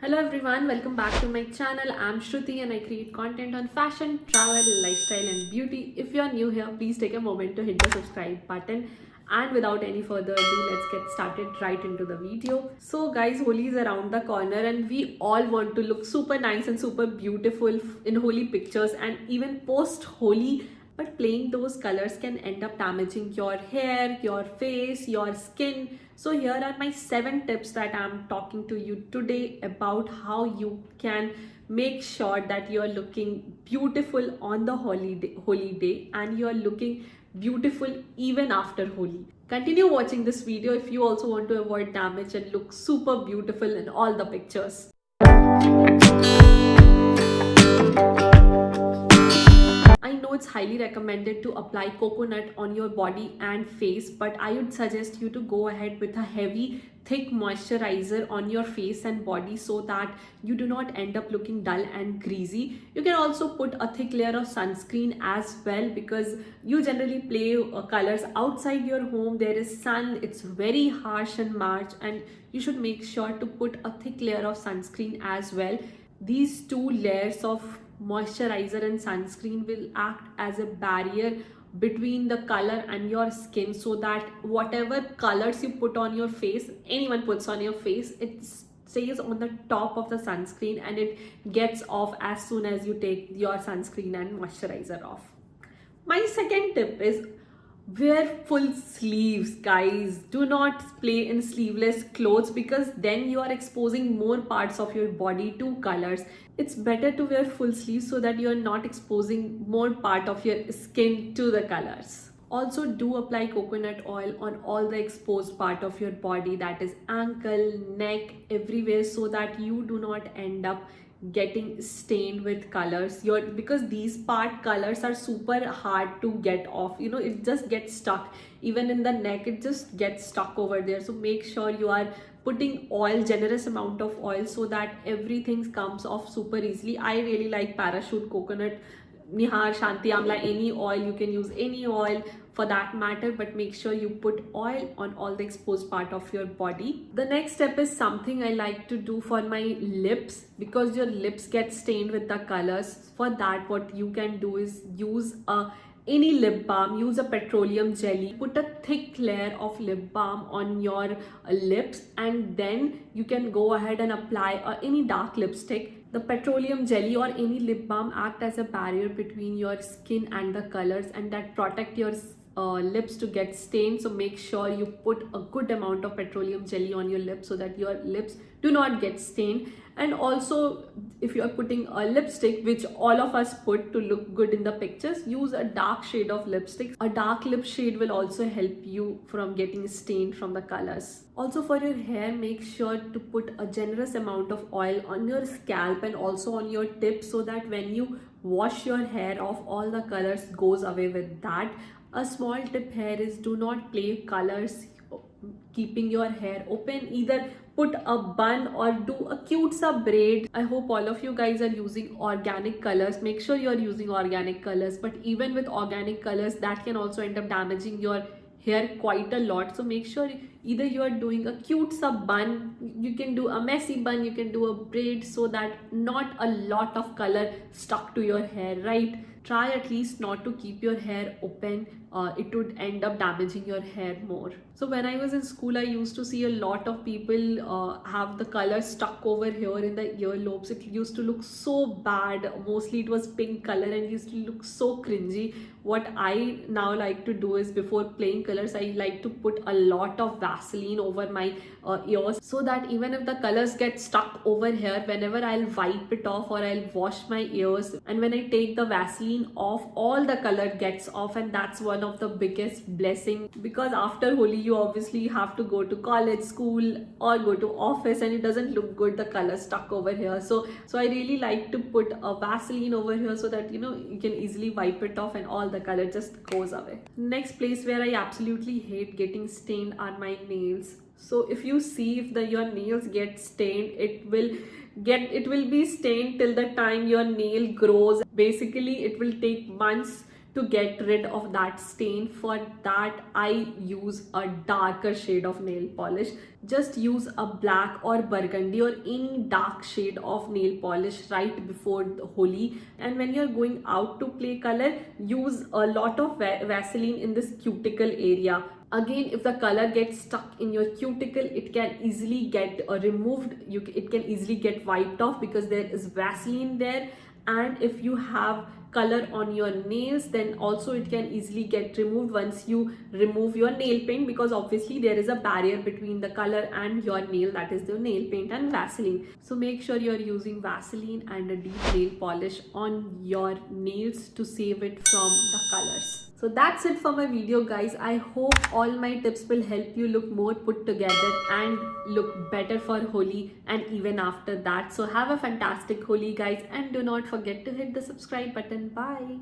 Hello everyone, welcome back to my channel. I'm Shruti and I create content on fashion, travel, lifestyle and beauty. If you are new here, please take a moment to hit the subscribe button. And without any further ado, let's get started right into the video. So guys, Holi is around the corner and we all want to look super nice and super beautiful in Holi pictures and even post Holi, but playing those colors can end up damaging your hair, your face, your skin. So here are my 7 tips that I'm talking to you today about how you can make sure that you're looking beautiful on the holiday and you're looking beautiful even after Holi. Continue watching this video if you also want to avoid damage and look super beautiful in all the pictures. I know it's highly recommended to apply coconut on your body and face, but I would suggest you to go ahead with a heavy, thick moisturizer on your face and body so that you do not end up looking dull and greasy. You can also put a thick layer of sunscreen as well because you generally play colors outside your home. There is sun, it's very harsh in March, and you should make sure to put a thick layer of sunscreen as well. These two layers of moisturizer and sunscreen will act as a barrier between the color and your skin so that whatever colors you put on your face, anyone puts on your face, it stays on the top of the sunscreen and it gets off as soon as you take your sunscreen and moisturizer off. My second tip is wear full sleeves, guys. Do not play in sleeveless clothes because then you are exposing more parts of your body to colors. It's better to wear full sleeves so that you are not exposing more part of your skin to the colors. Also, do apply coconut oil on all the exposed part of your body, that is ankle, neck, everywhere, so that you do not end up getting stained with colors because these part colors are super hard to get off. It just gets stuck. Even in the neck, it just gets stuck over there. So make sure you are putting oil, generous amount of oil, so that everything comes off super easily. I really like parachute coconut, Nihar, Shanti Amla, any oil. You can use any oil for that matter, but make sure you put oil on all the exposed part of your body. The next step is something I like to do for my lips because your lips get stained with the colors. For that, what you can do is use any lip balm, use a petroleum jelly, put a thick layer of lip balm on your lips, and then you can go ahead and apply any dark lipstick. The petroleum jelly or any lip balm act as a barrier between your skin and the colors, and that protect your lips to get stained. So make sure you put a good amount of petroleum jelly on your lips so that your lips do not get stained. And also, if you are putting a lipstick, which all of us put to look good in the pictures, use a dark shade of lipstick. A dark lip shade will also help you from getting stained from the colors. Also, for your hair, make sure to put a generous amount of oil on your scalp and also on your tips so that when you wash your hair off, all the colors goes away with that. A small tip here is do not play colors keeping your hair open. Either put a bun or do a cute sub braid. I hope all of you guys are using organic colors. Make sure you're using organic colors, but even with organic colors, that can also end up damaging your hair quite a lot. So make sure either you are doing a cute sub bun, you can do a messy bun, you can do a braid, so that not a lot of color stuck to your hair, right? Try at least not to keep your hair open. It would end up damaging your hair more. So when I was in school, I used to see a lot of people have the color stuck over here in the earlobes. It used to look so bad. Mostly it was pink color and used to look so cringy. What I now like to do is, before playing colors, I like to put a lot of Vaseline over my ears so that even if the colors get stuck over here, whenever I'll wipe it off or I'll wash my ears, and when I take the Vaseline off, all the color gets off. And that's one of the biggest blessing, because after Holi you obviously have to go to college, school, or go to office, and it doesn't look good, the color stuck over here. So I really like to put a Vaseline over here so that you can easily wipe it off and all the color just goes away. Next place where I absolutely hate getting stained are my nails. So if you see, if your nails get stained, it will be stained till the time your nail grows. Basically, it will take months to get rid of that stain. For that I use a darker shade of nail polish. Just use a black or burgundy or any dark shade of nail polish right before the Holi. And when you're going out to play color, use a lot of Vaseline in this cuticle area. Again, if the color gets stuck in your cuticle, it can easily get removed. It can easily get wiped off because there is Vaseline there. And if you have color on your nails, then also it can easily get removed once you remove your nail paint, because obviously there is a barrier between the color and your nail, that is the nail paint and Vaseline. So make sure you're using Vaseline and a deep nail polish on your nails to save it from the colors. So that's it for my video, guys. I hope all my tips will help you look more put together and look better for Holi and even after that. So have a fantastic Holi, guys, and do not forget to hit the subscribe button. Bye.